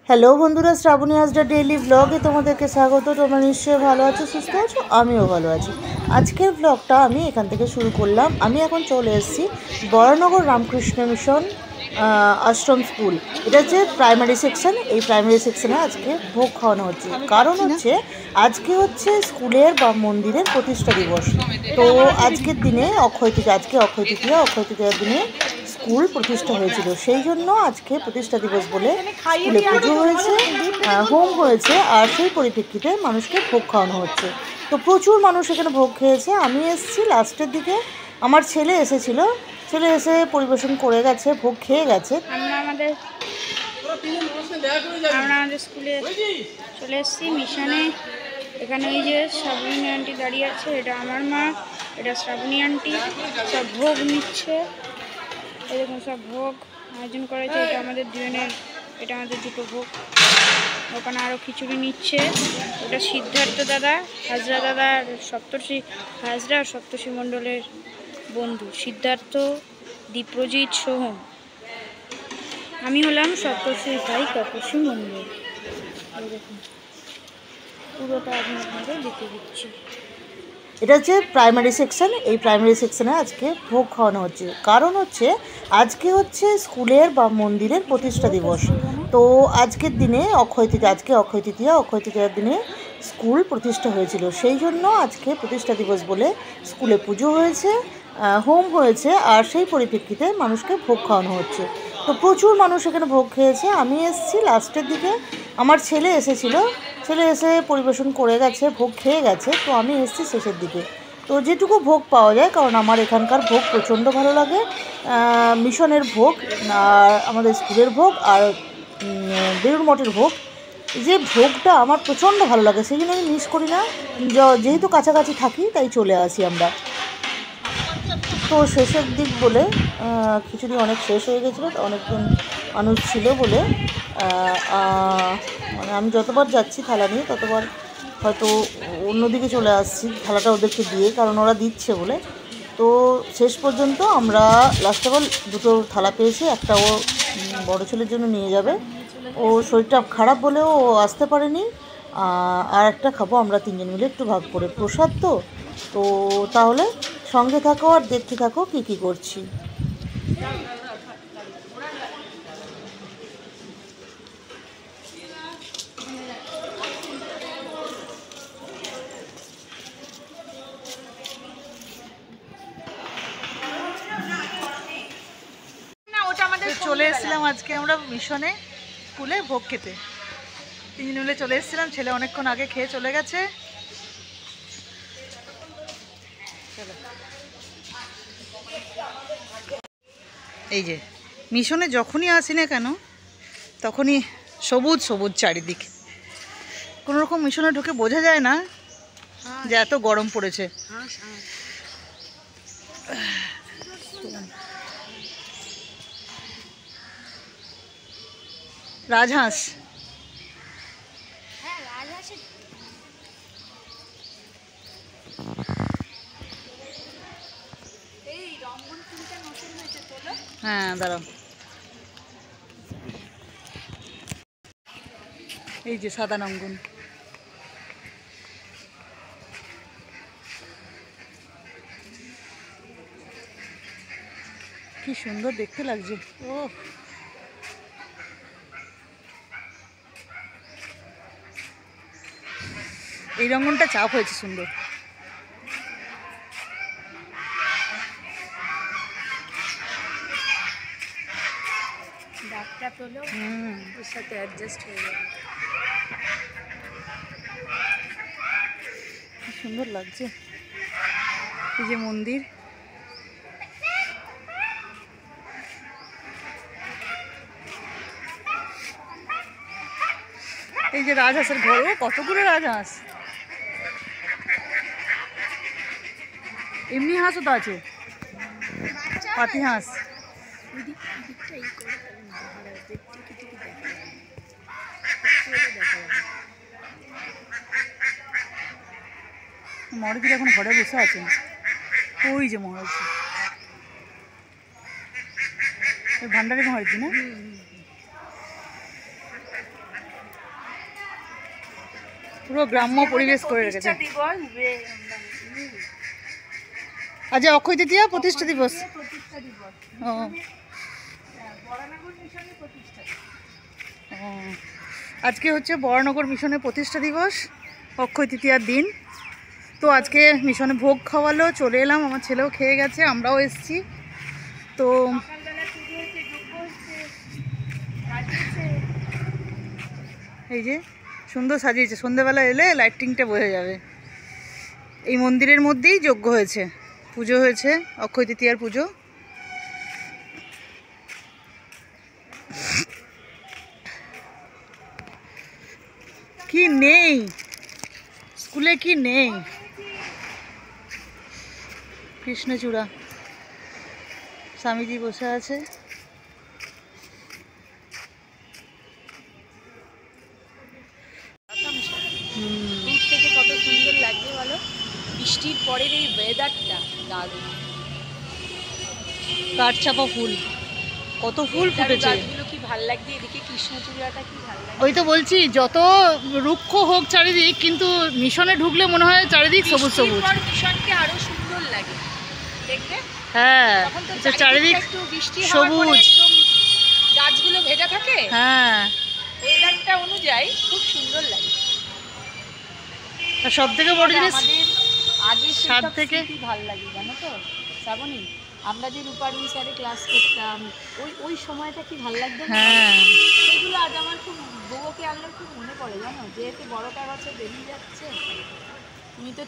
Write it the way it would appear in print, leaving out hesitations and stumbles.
Hello বন্ধুরা, Shrabani হাসডা daily ব্লগে তোমাদেরকে স্বাগত। তোমরা নিশ্চয়ই ভালো আছো, সুস্থ আছো, আমিও ভালো আছি। আজকের ব্লগটা আমি এখান থেকে শুরু করলাম। আমি এখন চলে এসেছি বরানগর রামকৃষ্ণ মিশন আশ্রম স্কুল। এটা হচ্ছে প্রাইমারি সেকশন। এই প্রাইমারি সেকশনে আজকে ভোগ খাওয়ানো হচ্ছে। কারণ হচ্ছে আজকে হচ্ছে স্কুলের বা মন্দিরের প্রতিষ্ঠা দিবস। তো আজকের দিনে অক্ষয় তৃতীয়ার দিনে স্কুল প্রতিষ্ঠা হয়েছিল, সেই জন্য আজকে প্রতিষ্ঠা দিবস বলে স্কুলে পুজো হয়েছে, হোম হয়েছে, আর সেই পরিপ্রেক্ষিতে মানুষকে ভোগ খাওয়ানো হচ্ছে। তো প্রচুর মানুষ এখানে ভোগ খেয়েছে। আমি এসেছি লাস্টের দিকে, আমার ছেলে এসেছিল, ছেলে এসে পরিবেশন করে গেছে, ভোগ খেয়ে গেছে। আমরা আমাদের স্কুলে চলে এসেছি মিশনে। এখানে ওই যে শ্রাবণী আন্টি দাঁড়িয়ে আছে, এটা আমার মা, এটা শ্রাবণী আন্টি, সব ভোগ নিচ্ছে। এরকম সব ভোগ আয়োজন করেছে। এটা আমাদের দুজনের, এটা আমাদের দুটো ভোগ। ওখানে আরও খিচুড়ি নিচ্ছে। ওটা সিদ্ধার্থ দাদা, হাজরা দাদা, সপ্তর্ষি হাজরা আর সপ্তর্ষি মণ্ডলের বন্ধু সিদ্ধার্থ, দীপ্রজিৎ, সোহম। আমি হলাম সপ্তর্ষির ভাই তপস্বী মণ্ডল। এরকম পুরোটা আমি আপনাদের দেখে দিচ্ছি। এটা হচ্ছে প্রাইমারি সেকশন। এই প্রাইমারি সেকশনে আজকে ভোগ খাওয়ানো হচ্ছে। কারণ হচ্ছে আজকে হচ্ছে স্কুলের বা মন্দিরের প্রতিষ্ঠা দিবস। তো আজকের দিনে অক্ষয় তৃতীয়ার দিনে স্কুল প্রতিষ্ঠা হয়েছিল, সেই জন্য আজকে প্রতিষ্ঠা দিবস বলে স্কুলে পুজো হয়েছে, হোম হয়েছে, আর সেই পরিপ্রেক্ষিতে মানুষকে ভোগ খাওয়ানো হচ্ছে। তো প্রচুর মানুষ এখানে ভোগ খেয়েছে। আমি এসেছি লাস্টের দিকে, আমার ছেলে এসেছিল, ছেলে এসে পরিবেশন করে গেছে, ভোগ খেয়ে গেছে। তো আমি এসেছি শেষের দিকে। তো যেটুকু ভোগ পাওয়া যায়, কারণ আমার এখানকার ভোগ প্রচণ্ড ভালো লাগে, মিশনের ভোগ আর আমাদের স্কুলের ভোগ আর বেলুড় মঠের ভোগ, যে ভোগটা আমার প্রচণ্ড ভালো লাগে, সেই জন্য আমি মিস করি না। যেহেতু কাছাকাছি থাকি তাই চলে আসি আমরা। তো শেষের দিক বলে খিচুড়ি অনেক শেষ হয়ে গেছিলো, অনেকজন মানুষ ছিল বলে মানে আমি যতবার যাচ্ছি থালা নিয়ে ততবার হয়তো অন্যদিকে চলে আসছি থালাটা ওদেরকে দিয়ে, কারণ ওরা দিচ্ছে বলে। তো শেষ পর্যন্ত আমরা লাস্ট অফ অল দুটো থালা পেয়েছি। একটা ও বড়ো ছেলের জন্য নিয়ে যাবে, ও শরীরটা খারাপ বলেও ও আসতে পারেনি। আর একটা খাবো আমরা তিনজন মিলে একটু ভাগ করে, প্রসাদ তো। তো তাহলে সঙ্গে থাকো আর দেখতে থাকো কী কী করছি। চলে এসেছিলাম আজকে আমরা মিশনে স্কুলে ভোগ খেতে, তিনজন মিলে চলে এসেছিলাম। ছেলে অনেকক্ষণ আগে খেয়ে চলে গেছে। এই যে মিশনে যখনই আসি না কেন তখনই সবুজ সবুজ চারিদিক। কোনো রকম মিশনে ঢুকে বোঝা যায় না যে এত গরম পড়েছে। রাজহাঁস, হ্যাঁ দাঁড়াও, এই যে সাদা রঙ্গন। কি সুন্দর দেখতে লাগছে। ও এই রঙ্গনটা চাপ হয়েছে সুন্দর। ডাকটা তোলো, ওর সাথে অ্যাডজাস্ট হয়ে যাবে। কি সুন্দর লাগছে। এই যে মন্দির, এই যে রাজহাঁসের ঘর, ও কতগুলো রাজহাঁস। এমনি হাঁসও তো আছে, পাতি হাঁস। মহারাজ এখন ঘরে বসে আছেন, ওই যে মহারাজ, ভান্ডারি মহারাজ না। পুরো গ্রাম্য পরিবেশ করে রেখেছে। আজ অক্ষয় তৃতীয়া প্রতিষ্ঠা দিবস। ও আজকে হচ্ছে বরানগর মিশনের প্রতিষ্ঠা দিবস, অক্ষয় তৃতীয়ার দিন। তো আজকে মিশনে ভোগ খাওয়ালো, চলে এলাম, আমার ছেলেও খেয়ে গেছে, আমরাও এসেছি। তো এই যে সুন্দর সাজিয়েছে, সন্ধ্যেবেলা এলে লাইটিংটা বোঝা যাবে। এই মন্দিরের মধ্যেই যজ্ঞ হয়েছে, পুজো হয়েছে, অক্ষয় তৃতীয়ার পুজো। কি নেই স্কুলে, কি নেই? কৃষ্ণচূড়া, স্বামীজি বসে আছে। দূর থেকে কত সুন্দর লাগছে বলো, বৃষ্টির পরের এই ওয়েদারটা দারুণ। কাঠচাপা ফুল, কত ফুল ফুটেছে, গাছগুলো কি ভাল লাগছে, এদিকে কৃষ্ণচূড়াটা কি ভাল লাগছে। ওই তো বলছি, যত রুক্ষ হোক চারিদিক, কিন্তু মিশনে ঢুকলে মনে হয় চারিদিক সবুজ সবুজ। মিশনকে আরো সুন্দর লাগে দেখতে। হ্যাঁ, চারিদিক একটু বৃষ্টি সবুজ, গাছগুলো ভেজা থাকে। হ্যাঁ, ওয়েদারটা অনুযায়ী খুব সুন্দর লাগে। আর সব থেকে বড় জিনিস আগে সাত থেকে ভালো লাগে জানো তো শ্রাবণী, আমরা যে রূপারুল স্যারে ক্লাস করতাম, ওই সময়টা কি ভালো লাগতো। হ্যাঁ, সেগুলো আজ আমার খুব বউকে আনলে খুব মনে পড়ে জানো, যেহেতু বড়টা বছর বেরিয়ে যাচ্ছে, তুমি তো